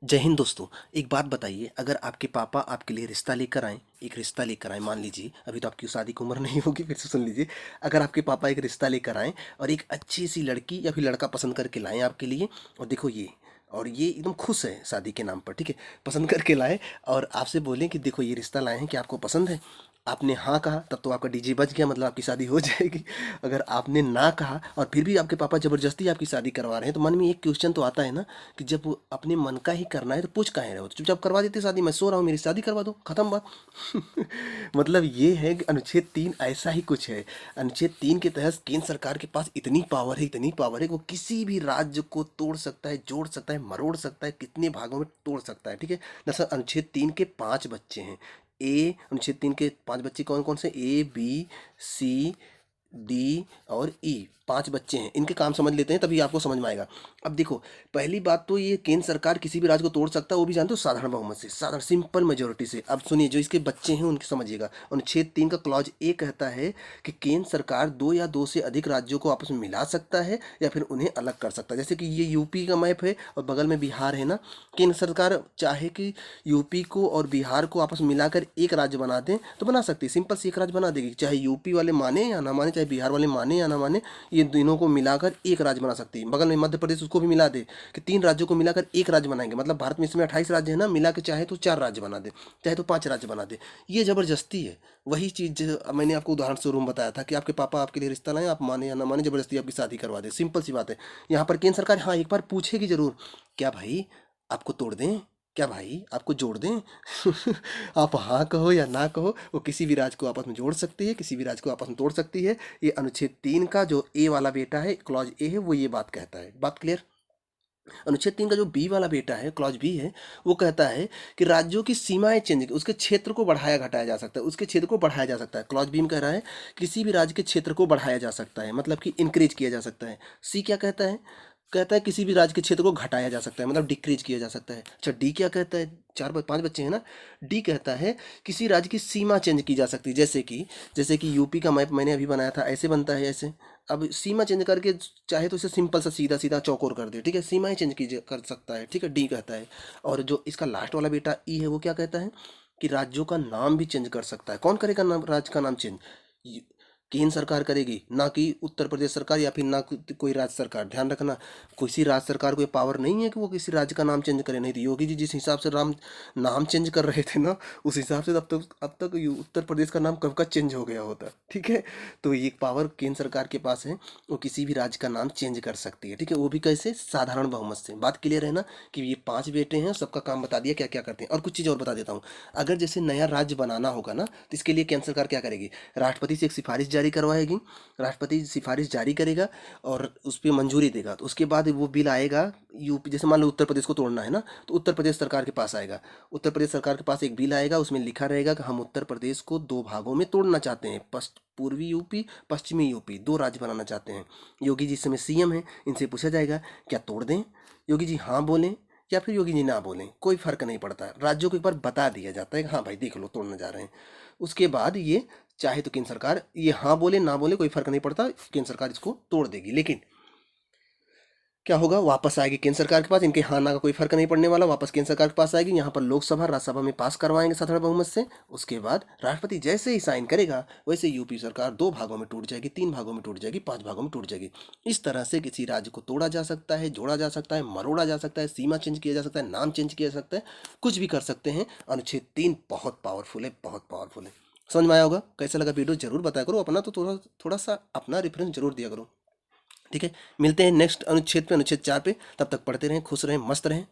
जय हिंद दोस्तों। एक बात बताइए, अगर आपके पापा आपके लिए रिश्ता लेकर आएँ, एक रिश्ता लेकर आएँ, मान लीजिए अभी तो आपकी शादी की उम्र नहीं होगी, फिर से सुन लीजिए। अगर आपके पापा एक रिश्ता लेकर आएँ और एक अच्छी सी लड़की या फिर लड़का पसंद करके लाएँ आपके लिए, और देखो ये, और ये एकदम खुश है शादी के नाम पर, ठीक है, पसंद करके लाए और आपसे बोलें कि देखो ये रिश्ता लाए हैं, कि आपको पसंद है। आपने हाँ कहा तब तो आपका डीजे बज गया, मतलब आपकी शादी हो जाएगी। अगर आपने ना कहा और फिर भी आपके पापा ज़बरदस्ती आपकी शादी करवा रहे हैं, तो मन में एक क्वेश्चन तो आता है ना, कि जब वो अपने मन का ही करना है तो पूछ काहे रहे हो, तो चुपचाप करवा देते शादी। मैं सो रहा हूँ, मेरी शादी करवा दो, खत्म बात। मतलब ये है कि अनुच्छेद 3 ऐसा ही कुछ है। अनुच्छेद 3 के तहत केंद्र सरकार के पास इतनी पावर है, इतनी पावर है कि वो किसी भी राज्य को तोड़ सकता है, जोड़ सकता है, मरोड़ सकता है, कितने भागों में तोड़ सकता है, ठीक है। जैसे अनुच्छेद 3 के 5 बच्चे हैं। अनुच्छेद 3 के 5 बच्चे कौन कौन से? A B C D और E, 5 बच्चे हैं। इनके काम समझ लेते हैं, तभी आपको समझ में आएगा। अब देखो, पहली बात तो ये केंद्र सरकार किसी भी राज्य को तोड़ सकता है, वो भी जानते हो साधारण बहुमत से, साधारण सिंपल मेजोरिटी से। अब सुनिए, जो इसके बच्चे हैं उनके समझिएगा। अनुच्छेद 3 का क्लॉज ए कहता है कि केंद्र सरकार दो या दो से अधिक राज्यों को आपस में मिला सकता है या फिर उन्हें अलग कर सकता है। जैसे कि ये यूपी का मैप है और बगल में बिहार है ना, केंद्र सरकार चाहे कि यूपी को और बिहार को आपस में मिलाकर एक राज्य बना दें तो बना सकती है, सिंपल से एक राज्य बना देगी, चाहे यूपी वाले माने या ना माने, चाहे बिहार वाले माने या ना माने, ये दोनों को मिलाकर एक राज्य बना सकती है। बगल में मध्य प्रदेश, उसको भी मिला दे, कि 3 राज्यों को मिलाकर एक राज्य बनाएंगे, मतलब भारत में इसमें 28 राज्य है ना, मिला के चाहे तो 4 राज्य बना दे, चाहे तो 5 राज्य बना दे। ये ज़बरदस्ती है। वही चीज़ मैंने आपको उदाहरण स्वरूप बताया था कि आपके पापा आपके लिए रिश्ता लाएं, आप माने या ना माने, ज़बरदस्ती आपकी शादी करवा दे, सिंपल सी बात है। यहाँ पर केंद्र सरकार हाँ एक बार पूछेगी जरूर, क्या भाई आपको तोड़ दें, क्या भाई आपको जोड़ दें? आप हाँ कहो या ना कहो, वो किसी भी राज्य को आपस में जोड़ सकती है, किसी भी राज्य को आपस में तोड़ सकती है। ये अनुच्छेद 3 का जो ए वाला बेटा है, क्लॉज ए है, वो ये बात कहता है। बात क्लियर? अनुच्छेद 3 का जो बी वाला बेटा है, क्लॉज बी है, वो कहता है कि राज्यों की सीमाएं चेंज, उसके क्षेत्र को बढ़ाया घटाया जा सकता है, उसके क्षेत्र को बढ़ाया जा सकता है। क्लॉज बी में कह रहा है किसी भी राज्य के क्षेत्र को बढ़ाया जा सकता है, मतलब कि इंक्रीज किया जा सकता है। सी क्या कहता है? कहता है किसी भी राज्य के क्षेत्र को घटाया जा सकता है, मतलब डिक्रीज किया जा सकता है। अच्छा, डी क्या कहता है? 5 बच्चे हैं ना। डी कहता है किसी राज्य की सीमा चेंज की जा सकती है, जैसे कि यूपी का मैप मैंने अभी बनाया था, ऐसे बनता है ऐसे। अब सीमा चेंज करके चाहे तो इसे सिंपल सा सीधा सीधा चौकोर कर दे, ठीक है, सीमाएं चेंज कर सकता है, ठीक है, डी कहता है। और जो इसका लास्ट वाला बेटा ई है, वो क्या कहता है कि राज्यों का नाम भी चेंज कर सकता है। कौन करेगा नाम, राज्य का नाम चेंज? केंद्र सरकार करेगी, ना कि उत्तर प्रदेश सरकार या फिर ना कोई राज्य सरकार। ध्यान रखना, किसी राज्य सरकार को ये पावर नहीं है कि वो किसी राज्य का नाम चेंज करे। नहीं तो योगी जी जिस हिसाब से राम नाम चेंज कर रहे थे ना, उस हिसाब से अब तक उत्तर प्रदेश का नाम कब का चेंज हो गया होता, ठीक है। तो ये पावर केंद्र सरकार के पास है, वो किसी भी राज्य का नाम चेंज कर सकती है, ठीक है, वो भी कैसे? साधारण बहुमत से। बात क्लियर है ना, कि ये 5 बेटे हैं, सबका काम बता दिया क्या क्या करते हैं। और कुछ चीज़ और बता देता हूँ, अगर जैसे नया राज्य बनाना होगा ना, तो इसके लिए केंद्र सरकार क्या करेगी? राष्ट्रपति से एक सिफारिश जारी करवाएगी, राष्ट्रपति सिफारिश जारी करेगा और उस पर मंजूरी देगा, तो उसके बाद वो बिल आएगा यूपी, जैसे मान लो उत्तर प्रदेश को तोड़ना है ना, तो उत्तर प्रदेश सरकार के पास आएगा। उत्तर प्रदेश सरकार के पास एक बिल आएगा, उसमें लिखा रहेगा कि हम उत्तर प्रदेश को 2 भागों में तोड़ना चाहते हैं, पूर्वी यूपी, पश्चिमी यूपी, 2 राज्य बनाना चाहते हैं। योगी जी इस समय सीएम है, इनसे पूछा जाएगा क्या तोड़ दें? योगी जी हाँ बोलें या फिर योगी जी ना बोलें, कोई फर्क नहीं पड़ता, राज्यों को एक बार बता दिया जाता है कि हाँ भाई देख लो तोड़ने जा रहे हैं। उसके बाद ये चाहे तो केंद्र सरकार ये हाँ बोले ना बोले, कोई फर्क नहीं पड़ता, केंद्र सरकार इसको तोड़ देगी। लेकिन क्या होगा? वापस आएगी केंद्र सरकार के पास, इनके हाँ ना का कोई फर्क नहीं पड़ने वाला, वापस केंद्र सरकार के पास आएगी, यहाँ पर लोकसभा राज्यसभा में पास करवाएंगे साधारण बहुमत से। उसके बाद राष्ट्रपति जैसे ही साइन करेगा, वैसे यूपी सरकार 2 भागों में टूट जाएगी, 3 भागों में टूट जाएगी, 5 भागों में टूट जाएगी। इस तरह से किसी राज्य को तोड़ा जा सकता है, जोड़ा जा सकता है, मरोड़ा जा सकता है, सीमा चेंज किया जा सकता है, नाम चेंज किया जा सकता है, कुछ भी कर सकते हैं। अनुच्छेद 3 बहुत पावरफुल है, बहुत पावरफुल है। समझ में आया होगा? कैसा लगा वीडियो जरूर बताया करो, अपना तो थोड़ा थोड़ा सा अपना रेफरेंस जरूर दिया करो, ठीक है। मिलते हैं नेक्स्ट अनुच्छेद पे, अनुच्छेद 4 पे। तब तक पढ़ते रहें, खुश रहें, मस्त रहें।